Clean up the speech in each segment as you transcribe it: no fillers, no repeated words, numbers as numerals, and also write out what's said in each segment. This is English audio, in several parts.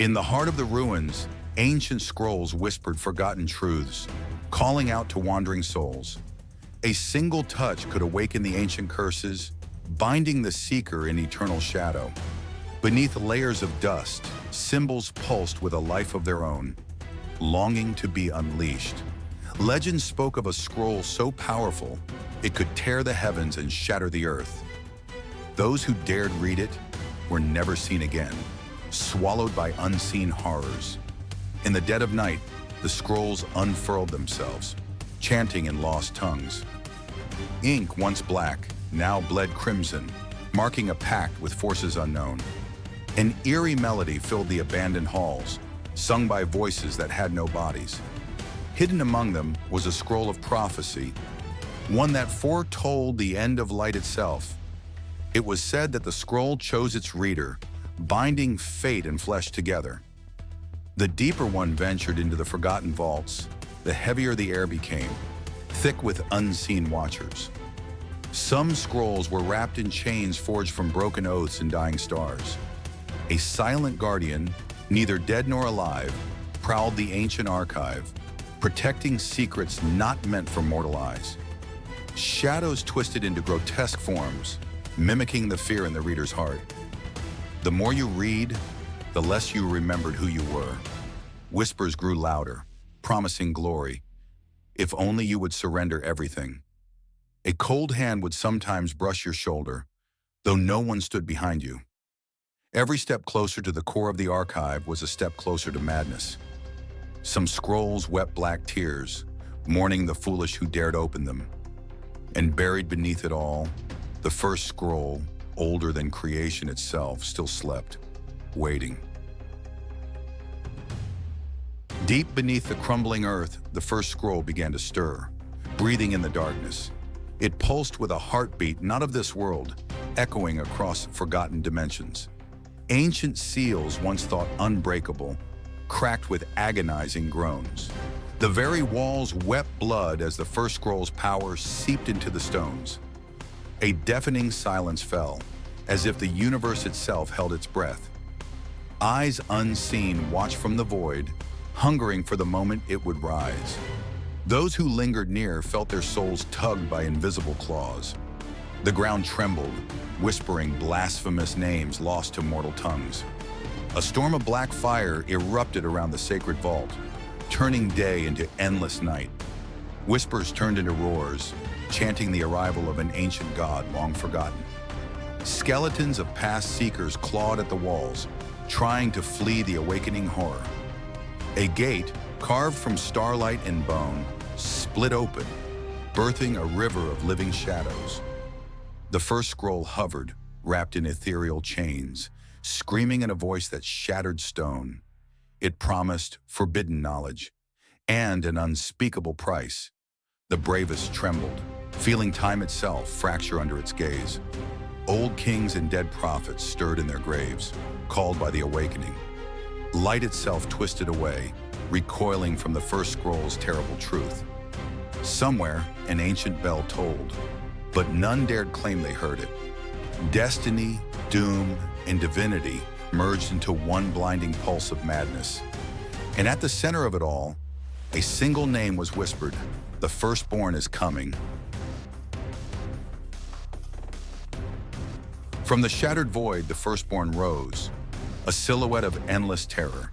In the heart of the ruins, ancient scrolls whispered forgotten truths, calling out to wandering souls. A single touch could awaken the ancient curses, binding the seeker in eternal shadow. Beneath layers of dust, symbols pulsed with a life of their own, longing to be unleashed. Legend spoke of a scroll so powerful, it could tear the heavens and shatter the earth. Those who dared read it were never seen again, swallowed by unseen horrors. In the dead of night, the scrolls unfurled themselves, chanting in lost tongues. Ink, once black, now bled crimson, marking a pact with forces unknown. An eerie melody filled the abandoned halls, sung by voices that had no bodies. Hidden among them was a scroll of prophecy, one that foretold the end of light itself. It was said that the scroll chose its reader, binding fate and flesh together. The deeper one ventured into the forgotten vaults, the heavier the air became, thick with unseen watchers. Some scrolls were wrapped in chains forged from broken oaths and dying stars. A silent guardian, neither dead nor alive, prowled the ancient archive, protecting secrets not meant for mortal eyes. Shadows twisted into grotesque forms, mimicking the fear in the reader's heart. The more you read, the less you remembered who you were. Whispers grew louder, promising glory, if only you would surrender everything. A cold hand would sometimes brush your shoulder, though no one stood behind you. Every step closer to the core of the archive was a step closer to madness. Some scrolls wept black tears, mourning the foolish who dared open them. And buried beneath it all, the first scroll, older than creation itself, still slept, waiting. Deep beneath the crumbling earth, the first scroll began to stir, breathing in the darkness. It pulsed with a heartbeat not of this world, echoing across forgotten dimensions. Ancient seals, once thought unbreakable, cracked with agonizing groans. The very walls wept blood as the first scroll's power seeped into the stones. A deafening silence fell, as if the universe itself held its breath. Eyes unseen watched from the void, hungering for the moment it would rise. Those who lingered near felt their souls tugged by invisible claws. The ground trembled, whispering blasphemous names lost to mortal tongues. A storm of black fire erupted around the sacred vault, turning day into endless night. Whispers turned into roars, chanting the arrival of an ancient god long forgotten. Skeletons of past seekers clawed at the walls, trying to flee the awakening horror. A gate, carved from starlight and bone, split open, birthing a river of living shadows. The first scroll hovered, wrapped in ethereal chains, screaming in a voice that shattered stone. It promised forbidden knowledge and an unspeakable price. The bravest trembled, feeling time itself fracture under its gaze. Old kings and dead prophets stirred in their graves, called by the awakening. Light itself twisted away, recoiling from the first scroll's terrible truth. Somewhere, an ancient bell tolled, but none dared claim they heard it. Destiny, doom, and divinity merged into one blinding pulse of madness. And at the center of it all, a single name was whispered: the firstborn is coming. From the shattered void, the firstborn rose, a silhouette of endless terror.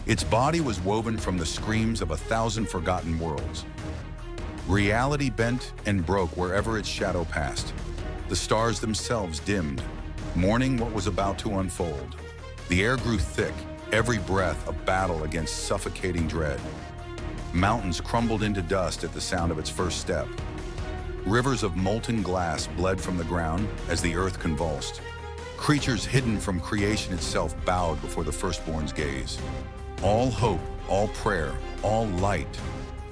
Its body was woven from the screams of 1,000 forgotten worlds. Reality bent and broke wherever its shadow passed. The stars themselves dimmed, mourning what was about to unfold. The air grew thick, every breath a battle against suffocating dread. Mountains crumbled into dust at the sound of its first step. Rivers of molten glass bled from the ground as the earth convulsed. Creatures hidden from creation itself bowed before the firstborn's gaze. All hope, all prayer, all light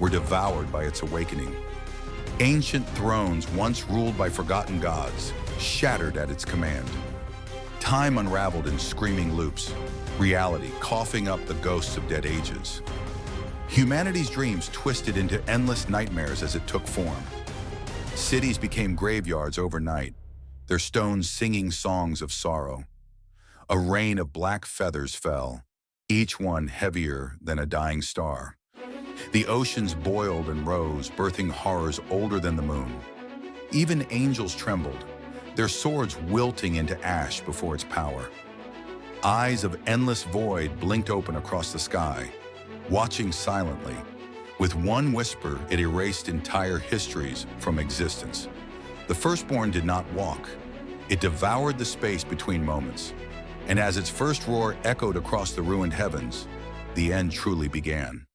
were devoured by its awakening. Ancient thrones, once ruled by forgotten gods, shattered at its command. Time unraveled in screaming loops, reality coughing up the ghosts of dead ages. Humanity's dreams twisted into endless nightmares as it took form. Cities became graveyards overnight, their stones singing songs of sorrow. A rain of black feathers fell, each one heavier than a dying star. The oceans boiled and rose, birthing horrors older than the moon. Even angels trembled, their swords wilting into ash before its power. Eyes of endless void blinked open across the sky, watching silently. With one whisper, it erased entire histories from existence. The firstborn did not walk. It devoured the space between moments. And as its first roar echoed across the ruined heavens, the end truly began.